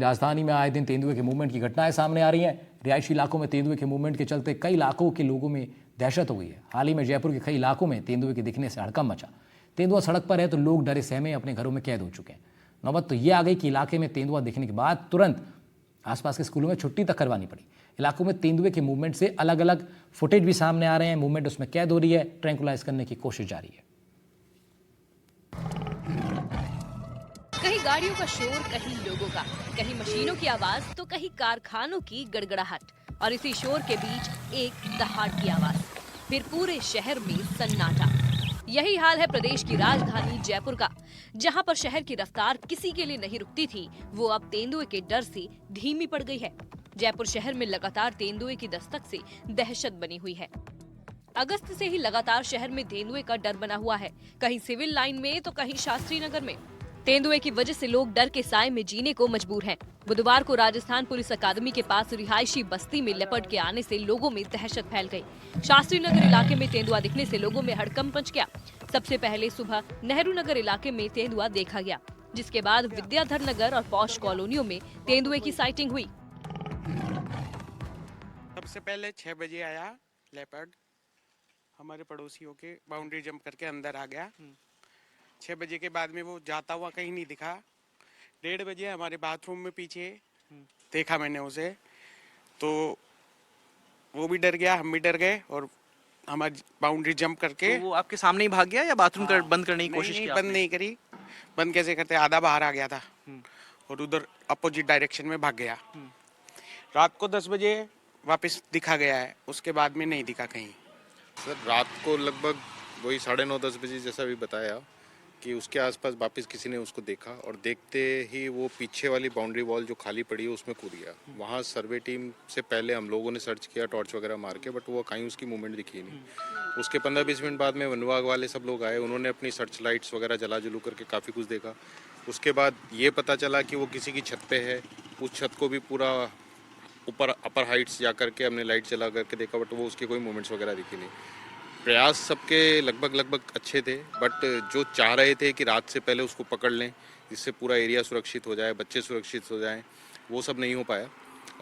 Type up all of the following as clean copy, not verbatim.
राजधानी में आए दिन तेंदुए के मूवमेंट की घटनाएं सामने आ रही हैं। रिहायशी इलाकों में तेंदुए के मूवमेंट के चलते कई इलाकों के लोगों में दहशत हो गई है। हाल ही में जयपुर के कई इलाकों में तेंदुए के दिखने से हड़कंप मचा। तेंदुआ सड़क पर है तो लोग डरे सहमे अपने घरों में कैद हो चुके हैं। नौबत तो ये आ गई कि इलाके में तेंदुआ दिखने के बाद तुरंत आसपास के स्कूलों में छुट्टी तक करवानी पड़ी। इलाकों में तेंदुए के मूवमेंट से अलग अलग फुटेज भी सामने आ रहे हैं। मूवमेंट उसमें कैद हो रही है। ट्रैंकुलाइज करने की कोशिश जारी है। कहीं गाड़ियों का शोर, कहीं लोगों का, कहीं मशीनों की आवाज तो कहीं कारखानों की गड़गड़ाहट, और इसी शोर के बीच एक दहाड़ की आवाज। फिर पूरे शहर में सन्नाटा। यही हाल है प्रदेश की राजधानी जयपुर का, जहां पर शहर की रफ्तार किसी के लिए नहीं रुकती थी, वो अब तेंदुए के डर से धीमी पड़ गई है। जयपुर शहर में लगातार तेंदुए की दस्तक से दहशत बनी हुई है। अगस्त से ही लगातार शहर में तेंदुए का डर बना हुआ है, कहीं सिविल लाइन में तो कहीं शास्त्री नगर में। तेंदुए की वजह से लोग डर के साए में जीने को मजबूर हैं। बुधवार को राजस्थान पुलिस अकादमी के पास रिहायशी बस्ती में लेपर्ड के आने से लोगों में दहशत फैल गई। शास्त्री नगर इलाके में तेंदुआ दिखने से लोगों में हड़कंप मच गया। सबसे पहले सुबह नेहरू नगर इलाके में तेंदुआ देखा गया, जिसके बाद विद्याधर नगर और पॉश कॉलोनियों में तेंदुए की साइटिंग हुई। सबसे पहले 6 बजे आया लेपर्ड, हमारे पड़ोसियों के बाउंड्री जंप करके अंदर आ गया। 6 बजे के बाद में वो जाता हुआ कहीं नहीं दिखा। 1:30 बजे हमारे बाथरूम में पीछे देखा मैंने उसे, तो वो भी डर गया, हम भी डर गए और हमारी बाउंड्री जंप करके। तो वो आपके सामने ही भाग गया या बाथरूम बंद करने की कोशिश की? बंद नहीं करी। बंद कैसे करते, आधा बाहर आ गया था और उधर अपोजिट डायरेक्शन में भाग गया। रात को 10 बजे वापस दिखा गया है, उसके बाद में नहीं दिखा कहीं। सर रात को लगभग वही 9:30-10 बजे जैसा भी बताया कि उसके आसपास वापस किसी ने उसको देखा और देखते ही वो पीछे वाली बाउंड्री वॉल जो खाली पड़ी है उसमें कूद गया। वहाँ सर्वे टीम से पहले हम लोगों ने सर्च किया टॉर्च वगैरह मार के, बट वो कहीं उसकी मूवमेंट दिखी नहीं। उसके 15-20 मिनट बाद में वन विभाग वाले सब लोग आए, उन्होंने अपनी सर्च लाइट्स वगैरह जला जुलू करके काफ़ी कुछ देखा। उसके बाद ये पता चला कि वो किसी की छत पे है। उस छत को भी पूरा ऊपर अपर हाइट्स जा करके हमने लाइट जला करके देखा, बट वो उसकी कोई मूवमेंट्स वगैरह दिखी नहीं। प्रयास सबके लगभग अच्छे थे, बट जो चाह रहे थे कि रात से पहले उसको पकड़ लें जिससे पूरा एरिया सुरक्षित हो जाए, बच्चे सुरक्षित हो जाएं, वो सब नहीं हो पाया।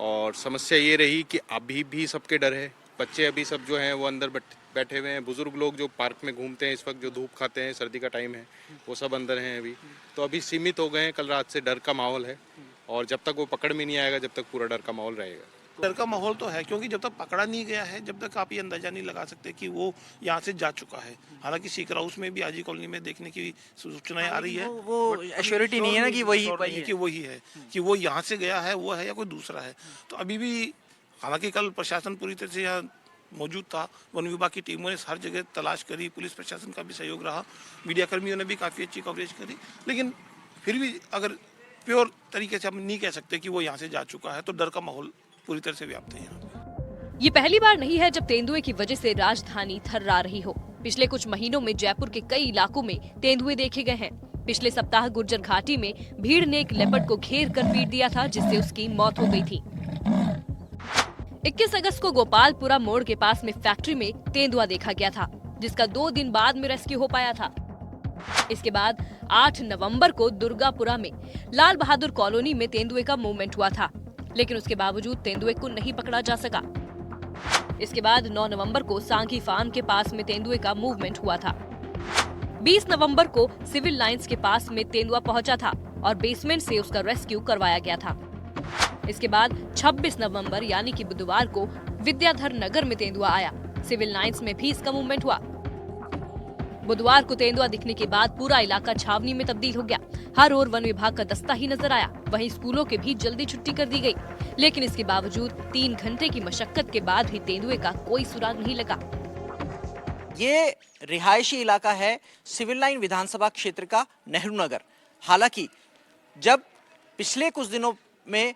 और समस्या ये रही कि अभी भी सबके डर है। बच्चे अभी सब जो हैं वो अंदर बैठे हुए हैं। बुजुर्ग लोग जो पार्क में घूमते हैं इस वक्त, जो धूप खाते हैं, सर्दी का टाइम है, वो सब अंदर हैं अभी। तो अभी सीमित हो गए हैं। कल रात से डर का माहौल है और जब तक वो पकड़ में नहीं आएगा जब तक पूरा डर का माहौल रहेगा। डर का माहौल तो है, क्योंकि जब तक पकड़ा नहीं गया है, जब तक आप ये अंदाजा नहीं लगा सकते कि वो यहाँ से जा चुका है। हालांकि सीकर हाउस में भी आजी कॉलोनी में देखने की सूचनाएं आ रही है। वो एश्योरिटी नहीं है ना कि वही है कि वो यहाँ से गया है, वो है या कोई दूसरा है। तो अभी भी, हालांकि कल प्रशासन पूरी तरह से यहाँ मौजूद था, वन विभाग की टीमों ने हर जगह तलाश करी, पुलिस प्रशासन का भी सहयोग रहा, मीडिया कर्मियों ने भी काफ़ी अच्छी कवरेज करी, लेकिन फिर भी अगर प्योर तरीके से हम नहीं कह सकते कि वो यहाँ से जा चुका है, तो डर का माहौल पूरी तरह से व्याप्त है यहाँ। ये पहली बार नहीं है जब तेंदुए की वजह से राजधानी थर्रा रही हो। पिछले कुछ महीनों में जयपुर के कई इलाकों में तेंदुए देखे गए हैं। पिछले सप्ताह गुर्जर घाटी में भीड़ ने एक लेपर्ड को घेर कर पीट दिया था, जिससे उसकी मौत हो गई थी। 21 अगस्त को गोपालपुरा मोड़ के पास में फैक्ट्री में तेंदुआ देखा गया था, जिसका 2 दिन बाद में रेस्क्यू हो पाया था। इसके बाद 8 नवंबर को दुर्गापुरा में लाल बहादुर कॉलोनी में तेंदुए का मूवमेंट हुआ था, लेकिन उसके बावजूद तेंदुए को नहीं पकड़ा जा सका। इसके बाद 9 नवंबर को सांघी फार्म के पास में तेंदुए का मूवमेंट हुआ था। 20 नवंबर को सिविल लाइंस के पास में तेंदुआ पहुंचा था और बेसमेंट से उसका रेस्क्यू करवाया गया था। इसके बाद 26 नवंबर यानी कि बुधवार को विद्याधर नगर में तेंदुआ आया। सिविल लाइंस में भी इसका मूवमेंट हुआ। बुधवार को तेंदुआ दिखने के बाद पूरा इलाका छावनी में तब्दील हो गया। हर ओर वन विभाग का दस्ता ही नजर आया। वहीं स्कूलों के भी जल्दी छुट्टी कर दी गई, लेकिन इसके बावजूद 3 घंटे की मशक्कत के बाद भी तेंदुए का कोई सुराग नहीं लगा। ये रिहायशी इलाका है सिविल लाइन विधानसभा क्षेत्र का नेहरू नगर। हालांकि जब पिछले कुछ दिनों में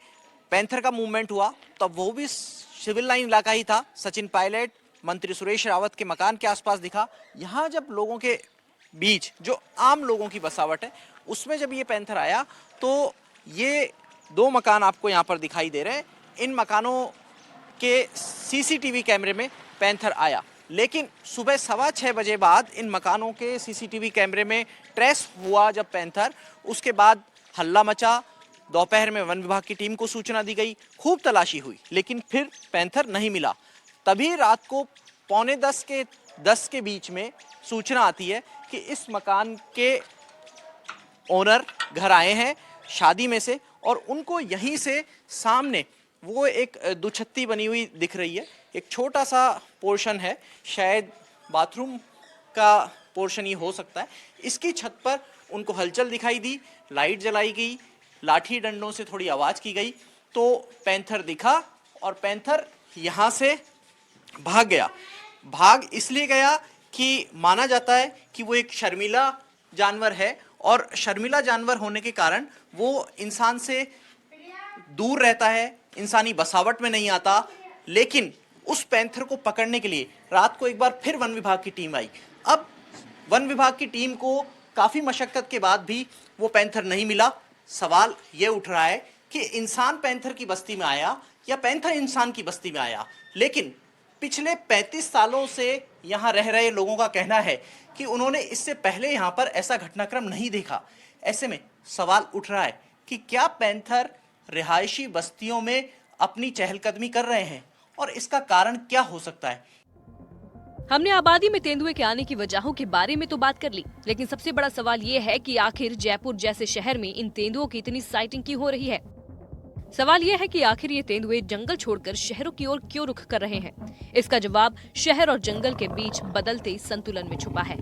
पैंथर का मूवमेंट हुआ तब वो भी सिविल लाइन इलाका ही था। सचिन पायलट, मंत्री सुरेश रावत के मकान के आसपास दिखा। यहाँ जब लोगों के बीच जो आम लोगों की बसावट है उसमें जब ये पैंथर आया तो ये 2 मकान आपको यहाँ पर दिखाई दे रहे हैं। इन मकानों के सीसीटीवी कैमरे में पैंथर आया, लेकिन सुबह 6:15 बजे बाद इन मकानों के सीसीटीवी कैमरे में ट्रेस हुआ जब पैंथर, उसके बाद हल्ला मचा, दोपहर में वन विभाग की टीम को सूचना दी गई, खूब तलाशी हुई, लेकिन फिर पैंथर नहीं मिला। तभी रात को 9:45 के बीच में सूचना आती है कि इस मकान के ओनर घर आए हैं शादी में से, और उनको यहीं से सामने वो एक दुछत्ती बनी हुई दिख रही है, एक छोटा सा पोर्शन है, शायद बाथरूम का पोर्शन ही हो सकता है। इसकी छत पर उनको हलचल दिखाई दी, लाइट जलाई गई, लाठी डंडों से थोड़ी आवाज की गई, तो पैंथर दिखा और पैंथर यहाँ से भाग गया। भाग इसलिए गया कि माना जाता है कि वो एक शर्मीला जानवर है, और शर्मीला जानवर होने के कारण वो इंसान से दूर रहता है, इंसानी बसावट में नहीं आता। लेकिन उस पैंथर को पकड़ने के लिए रात को एक बार फिर वन विभाग की टीम आई। अब वन विभाग की टीम को काफी मशक्कत के बाद भी वो पैंथर नहीं मिला। सवाल ये उठ रहा है कि इंसान पैंथर की बस्ती में आया या पैंथर इंसान की बस्ती में आया। लेकिन पिछले 35 सालों से यहाँ रह रहे लोगों का कहना है कि उन्होंने इससे पहले यहाँ पर ऐसा घटनाक्रम नहीं देखा। ऐसे में सवाल उठ रहा है कि क्या पैंथर रिहायशी बस्तियों में अपनी चहलकदमी कर रहे हैं, और इसका कारण क्या हो सकता है। हमने आबादी में तेंदुए के आने की वजहों के बारे में तो बात कर ली, लेकिन सबसे बड़ा सवाल ये है कि आखिर जयपुर जैसे शहर में इन तेंदुओं की इतनी साइटिंग क्यों हो रही है। सवाल ये है कि आखिर ये तेंदुए जंगल छोड़कर शहरों की ओर क्यों रुख कर रहे हैं। इसका जवाब शहर और जंगल के बीच बदलते संतुलन में छुपा है,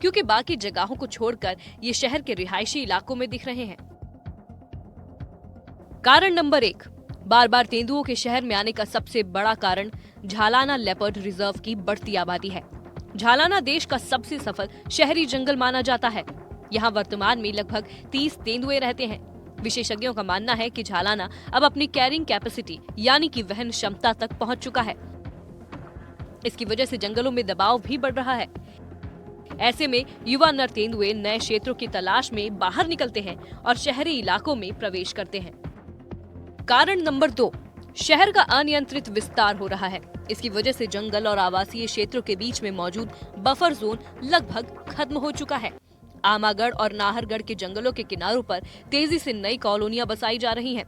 क्योंकि बाकी जगहों को छोड़कर ये शहर के रिहायशी इलाकों में दिख रहे हैं। कारण नंबर 1, बार बार तेंदुओं के शहर में आने का सबसे बड़ा कारण झालाना लेपर्ड रिजर्व की बढ़ती आबादी है। झालाना देश का सबसे सफल शहरी जंगल माना जाता है। यहाँ वर्तमान में लगभग 30 तेंदुए रहते हैं। विशेषज्ञों का मानना है कि झालाना अब अपनी कैरिंग कैपेसिटी यानी कि वहन क्षमता तक पहुंच चुका है। इसकी वजह से जंगलों में दबाव भी बढ़ रहा है। ऐसे में युवा नर तेंदुए नए क्षेत्रों की तलाश में बाहर निकलते हैं और शहरी इलाकों में प्रवेश करते हैं। कारण नंबर 2, शहर का अनियंत्रित विस्तार हो रहा है। इसकी वजह से जंगल और आवासीय क्षेत्रों के बीच में मौजूद बफर जोन लगभग खत्म हो चुका है। आमागढ़ और नाहरगढ़ के जंगलों के किनारों पर तेजी से नई कॉलोनियां बसाई जा रही हैं।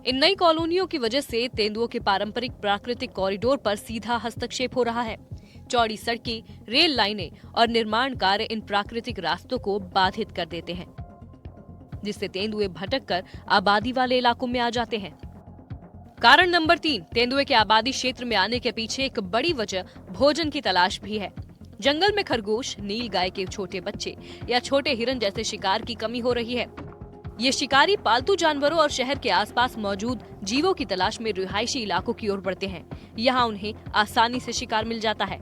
इन नई कॉलोनियों की वजह से तेंदुओं के पारंपरिक प्राकृतिक कॉरिडोर पर सीधा हस्तक्षेप हो रहा है। चौड़ी सड़कें, रेल लाइनें और निर्माण कार्य इन प्राकृतिक रास्तों को बाधित कर देते हैं, जिससे तेंदुए भटक कर आबादी वाले इलाकों में आ जाते हैं। कारण नंबर 3, तेंदुए के आबादी क्षेत्र में आने के पीछे एक बड़ी वजह भोजन की तलाश भी है। जंगल में खरगोश, नील गाय के छोटे बच्चे या छोटे हिरन जैसे शिकार की कमी हो रही है। ये शिकारी पालतू जानवरों और शहर के आसपास मौजूद जीवों की तलाश में रिहायशी इलाकों की ओर बढ़ते हैं। यहाँ उन्हें आसानी से शिकार मिल जाता है।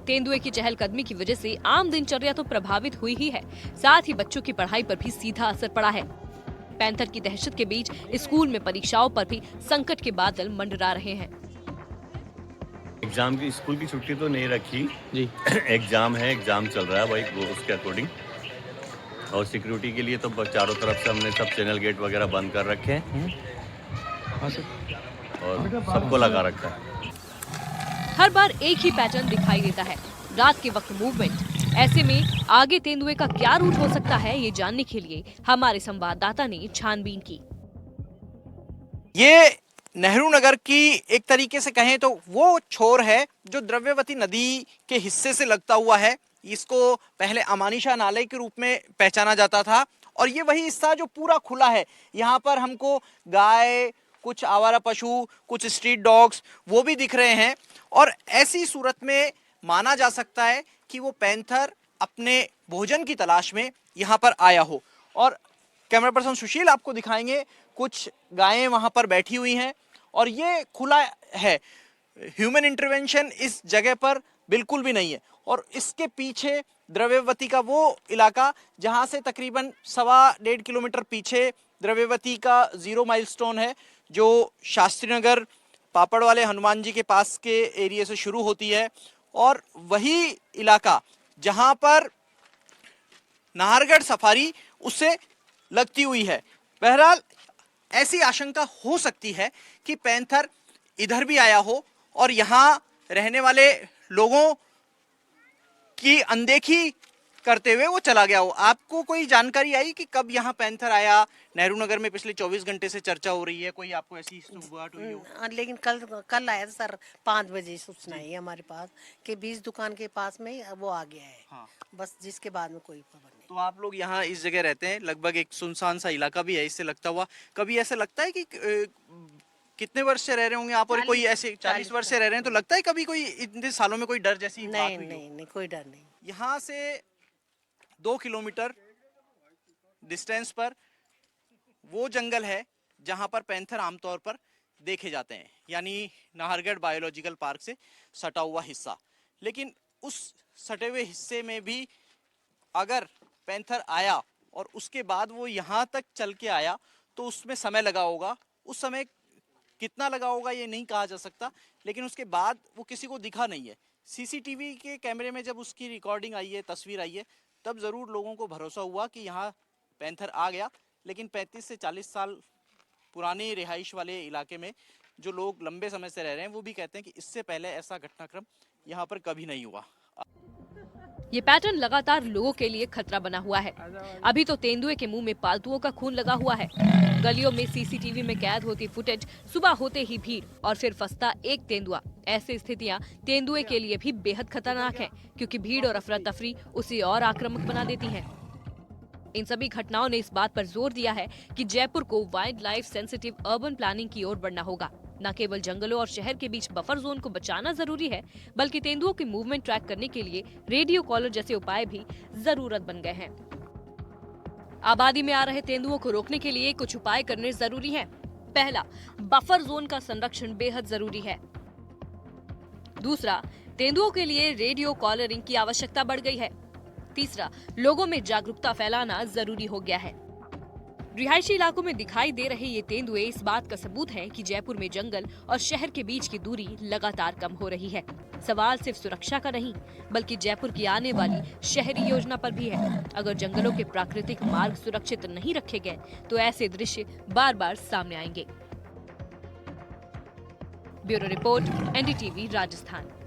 तेंदुए की चहलकदमी की वजह से आम दिनचर्या तो प्रभावित हुई ही है, साथ ही बच्चों की पढ़ाई पर भी सीधा असर पड़ा है। पैंथर की दहशत के बीच स्कूल में परीक्षाओं पर भी संकट के बादल मंडरा रहे हैं। एग्जाम की स्कूल की छुट्टी तो नहीं रखी जी। एग्जाम है, एग्जाम चल रहा है भाई, वो उसके अकॉर्डिंग। और सिक्योरिटी के लिए तो चारों तरफ से हमने सब चैनल गेट वगैरह बंद कर रखे हैं और सबको लगा रखा है। हर बार एक ही पैटर्न दिखाई देता है, रात के वक्त मूवमेंट। ऐसे में आगे तेंदुए का क्या रूट हो सकता है, ये जानने के लिए हमारे संवाददाता ने छानबीन की। ये नेहरू नगर की एक तरीके से कहें तो वो छोर है जो द्रव्यवती नदी के हिस्से से लगता हुआ है। इसको पहले अमानिशा नाले के रूप में पहचाना जाता था, और ये वही हिस्सा जो पूरा खुला है। यहाँ पर हमको गाय, कुछ आवारा पशु, कुछ स्ट्रीट डॉग्स वो भी दिख रहे हैं। और ऐसी सूरत में माना जा सकता है कि वो पैंथर अपने भोजन की तलाश में यहाँ पर आया हो। और कैमरा पर्सन सुशील आपको दिखाएंगे, कुछ गायें वहाँ पर बैठी हुई हैं और ये खुला है। ह्यूमन इंटरवेंशन इस जगह पर बिल्कुल भी नहीं है। और इसके पीछे द्रव्यवती का वो इलाका जहाँ से तकरीबन 1.25 किलोमीटर पीछे द्रव्यवती का 0 माइलस्टोन है, जो शास्त्री नगर पापड़ वाले हनुमान जी के पास के एरिया से शुरू होती है, और वही इलाका जहां पर नाहरगढ़ सफारी उससे लगती हुई है। बहरहाल ऐसी आशंका हो सकती है कि पैंथर इधर भी आया हो और यहाँ रहने वाले लोगों की अनदेखी करते हुए वो चला गया हो। आपको कोई जानकारी आई कि कब यहाँ पैंथर आया? नेहरू नगर में पिछले 24 घंटे से चर्चा हो रही है, कोई आपको ऐसी सुबह हुई हो? लेकिन कल आया था सर 5 बजे सूचना आई हमारे पास कि 20 दुकान के पास में वो आ गया है। हाँ। बस जिसके बाद में कोई खबर नहीं। तो आप लोग यहाँ इस जगह रहते हैं, लगभग एक सुनसान सा इलाका भी है इससे लगता हुआ। कभी ऐसा लगता है कि कितने वर्ष से रह रहे होंगे आप और कोई ऐसे 40 वर्ष से रह रहे हैं, तो लगता है कभी कोई इतने सालों में कोई डर जैसी बात नहीं हुई हो? नहीं नहीं, कोई डर नहीं। यहाँ से 2 किलोमीटर डिस्टेंस पर वो जंगल है जहां पर पैंथर आमतौर पर देखे जाते हैं, यानी नाहरगढ़ बायोलॉजिकल पार्क से सटा हुआ हिस्सा। लेकिन उस सटे हुए हिस्से में भी अगर पैंथर आया और उसके बाद वो यहाँ तक चल के आया तो उसमें समय लगा होगा। उस समय कितना लगा होगा ये नहीं कहा जा सकता, लेकिन उसके बाद वो किसी को दिखा नहीं है। सीसीटीवी के कैमरे में जब उसकी रिकॉर्डिंग आई है, तस्वीर आई है, तब ज़रूर लोगों को भरोसा हुआ कि यहाँ पैंथर आ गया। लेकिन 35 से 40 साल पुराने रिहाइश वाले इलाके में जो लोग लंबे समय से रह रहे हैं वो भी कहते हैं कि इससे पहले ऐसा घटनाक्रम यहाँ पर कभी नहीं हुआ। ये पैटर्न लगातार लोगों के लिए खतरा बना हुआ है। अभी तो तेंदुए के मुंह में पालतुओं का खून लगा हुआ है। गलियों में सीसीटीवी में कैद होती फुटेज, सुबह होते ही भीड़ और फिर फंसता एक तेंदुआ। ऐसी स्थितियां तेंदुए के लिए भी बेहद खतरनाक हैं, क्योंकि भीड़ और अफरा तफरी उसे और आक्रामक बना देती हैं। इन सभी घटनाओं ने इस बात पर जोर दिया है कि जयपुर को wild life sensitive urban planning की ओर बढ़ना होगा। न केवल जंगलों और शहर के बीच बफर जोन को बचाना जरूरी है, बल्कि तेंदुओं की मूवमेंट ट्रैक करने के लिए रेडियो कॉलर जैसे उपाय भी जरूरत बन गए हैं। आबादी में आ रहे तेंदुओं को रोकने के लिए कुछ उपाय करने जरूरी हैं। पहला, बफर जोन का संरक्षण बेहद जरूरी है। दूसरा, तेंदुओं के लिए रेडियो कॉलरिंग की आवश्यकता बढ़ गई है। तीसरा, लोगों में जागरूकता फैलाना जरूरी हो गया है। रिहायशी इलाकों में दिखाई दे रहे ये तेंदुए इस बात का सबूत है कि जयपुर में जंगल और शहर के बीच की दूरी लगातार कम हो रही है। सवाल सिर्फ सुरक्षा का नहीं, बल्कि जयपुर की आने वाली शहरी योजना पर भी है। अगर जंगलों के प्राकृतिक मार्ग सुरक्षित नहीं रखे गए तो ऐसे दृश्य बार बार सामने आएंगे। Bureau report, NDTV, Rajasthan.